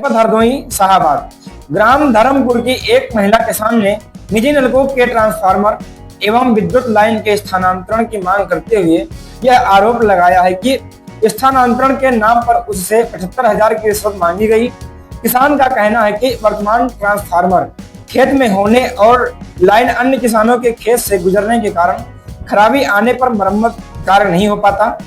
जनपद हरदोई शाहाबाद ग्राम धर्मपुर की एक महिला किसान ने निजी नलकों के ट्रांसफार्मर एवं विद्युत लाइन के स्थानांतरण की मांग करते हुए यह आरोप लगाया है कि स्थानांतरण के नाम पर उससे 75,000 की रिश्वत मांगी गई। किसान का कहना है कि वर्तमान ट्रांसफार्मर खेत में होने और लाइन अन्य किसानों के खेत से गुजरने के कारण खराबी आने पर मरम्मत कार्य नहीं हो पाता,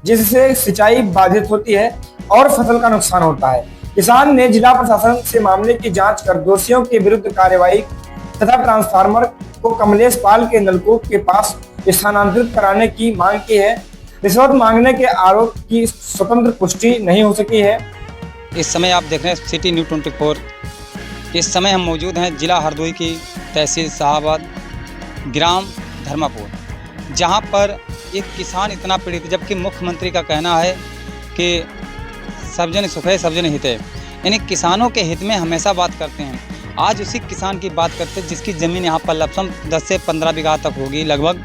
जिससे सिंचाई बाधित होती है और फसल का नुकसान होता है। किसान ने जिला प्रशासन से मामले की जांच कर दोषियों के विरुद्ध कार्रवाई तथा ट्रांसफार्मर को कमलेश पाल के नलकूप के पास स्थानांतरित कराने की मांग की है। रिश्वत मांगने के आरोप की स्वतंत्र पुष्टि नहीं हो सकी है। इस समय आप देख रहे हैं सिटी न्यूज़ 24। इस समय हम मौजूद हैं जिला हरदोई की तहसील शाहाबाद ग्राम धर्मापुर, जहां पर एक किसान इतना पीड़ित है, जबकि मुख्यमंत्री का कहना है कि सर्वजन सुखै सर्वजन हितै, यानी किसानों के हित में हमेशा बात करते हैं। आज उसी किसान की बात करते हैं जिसकी ज़मीन यहाँ पर लमसम 10 से 15 बीघा तक होगी लगभग,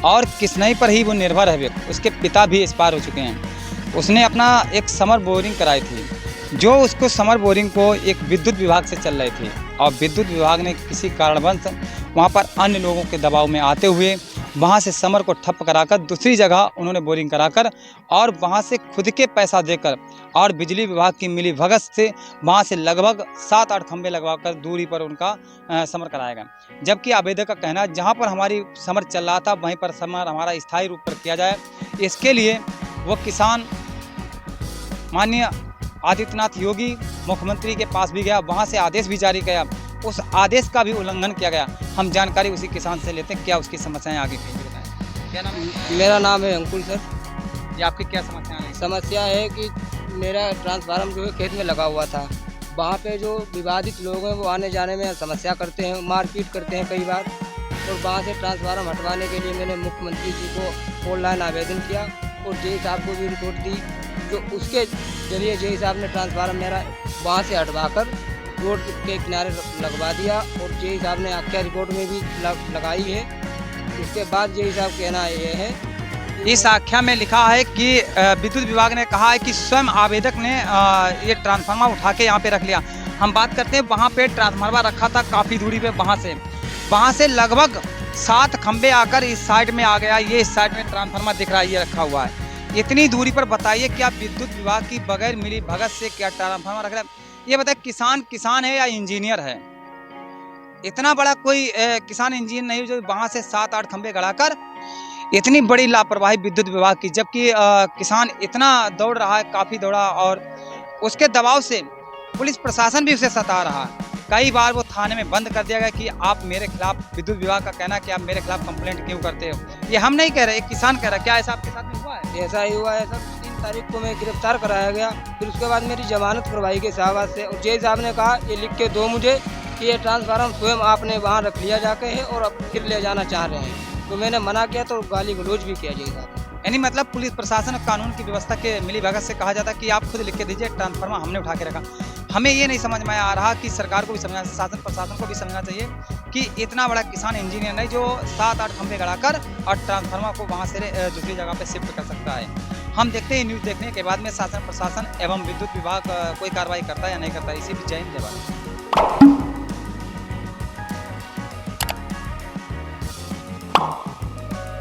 और किसनई पर ही वो निर्भर है। उसके पिता भी एक्सपायर हो चुके हैं। उसने अपना एक समर बोरिंग कराई थी, जो उसको समर बोरिंग को एक विद्युत विभाग से चल रही थी, और विद्युत विभाग ने किसी कारणवश वहाँ पर अन्य लोगों के दबाव में आते हुए वहाँ से समर को ठप्प कराकर दूसरी जगह उन्होंने बोरिंग कराकर और वहाँ से खुद के पैसा देकर और बिजली विभाग की मिली भगत से वहाँ से लगभग 7-8 खंभे लगवाकर दूरी पर उनका समर कराया गया। जबकि आवेदक का कहना है जहाँ पर हमारी समर चल रहा था वहीं पर समर हमारा स्थायी रूप पर किया जाए। इसके लिए वो किसान माननीय आदित्यनाथ योगी मुख्यमंत्री के पास भी गया, वहाँ से आदेश भी जारी किया, उस आदेश का भी उल्लंघन किया गया। हम जानकारी उसी किसान से लेते हैं, क्या उसकी समस्याएं आगे कहीं बताएं। क्या नाम है? मेरा नाम है अंकुल सर। ये आपकी क्या समस्या है? समस्या है कि मेरा ट्रांसफार्मर जो है खेत में लगा हुआ था, वहाँ पे जो विवादित लोग हैं वो आने जाने में समस्या करते हैं, मारपीट करते हैं कई बार, और वहाँ से ट्रांसफार्मर हटवाने के लिए मैंने मुख्यमंत्री जी को ऑनलाइन आवेदन किया और जे साहब को भी रिपोर्ट दी। जो उसके जरिए जे साहब ने ट्रांसफार्मर मेरा वहाँ से हटवाकर रोड के किनारे लगवा दिया, और जे साहब ने आख्या रिपोर्ट में भी लगाई है। उसके बाद जे साहब कहना ये है, इस आख्या में लिखा है कि विद्युत विभाग ने कहा है कि स्वयं आवेदक ने ये ट्रांसफार्मर उठा के यहाँ पे रख लिया। हम बात करते हैं वहाँ पे ट्रांसफार्मर रखा था काफ़ी दूरी पे, वहाँ से लगभग 7 खंबे आकर इस साइड में आ गया। ये इस साइड में ट्रांसफार्मर दिख रहा है, ये रखा हुआ है। इतनी दूरी पर बताइए क्या विद्युत विभाग की बगैर मिली भगत से क्या ट्रांसफार्मर रख रहा है? ये बताए किसान है या इंजीनियर है? इतना बड़ा कोई किसान इंजीनियर नहीं जो वहाँ से 7-8 खंबे गड़ाकर इतनी बड़ी लापरवाही विद्युत विभाग की, जबकि किसान इतना दौड़ रहा है, काफ़ी दौड़ा, और उसके दबाव से पुलिस प्रशासन भी उसे सता रहा है। कई बार वो थाने में बंद कर दिया गया कि आप मेरे खिलाफ, विद्युत विभाग का कहना है कि आप मेरे खिलाफ कंप्लेंट क्यों करते हो। ये हम नहीं कह रहे, एक किसान कह रहा है। क्या ऐसा आपके साथ में हुआ है? ऐसा ही हुआ है सर। 3 तारीख को मैं गिरफ्तार कराया गया, फिर उसके बाद मेरी जमानत करवाई गई शाहबाद से, और जे साहब ने कहा ये लिख के दो मुझे कि ये ट्रांसफार्मर स्वयं आपने वहाँ रख लिया जाके है और अब फिर ले जाना चाह रहे हैं। तो मैंने मना किया तो गाली गलौज भी किया जे साहब। यानी मतलब पुलिस प्रशासन और कानून की व्यवस्था के मिली भगत से कहा जाता है कि आप खुद लिख के दीजिए, ट्रांसफार्मर हमने उठा के रखा। हमें ये नहीं समझ में आ रहा कि सरकार को भी समझना, शासन प्रशासन को भी समझना चाहिए कि इतना बड़ा किसान इंजीनियर नहीं जो 7-8 खंभे गड़ाकर और ट्रांसफार्मर को वहाँ से दूसरी जगह पे शिफ्ट कर सकता है। हम देखते हैं न्यूज़ देखने के बाद में शासन प्रशासन एवं विद्युत विभाग कोई कार्रवाई करता है या नहीं करता है। इसी भी जय हिंद, जय भारत।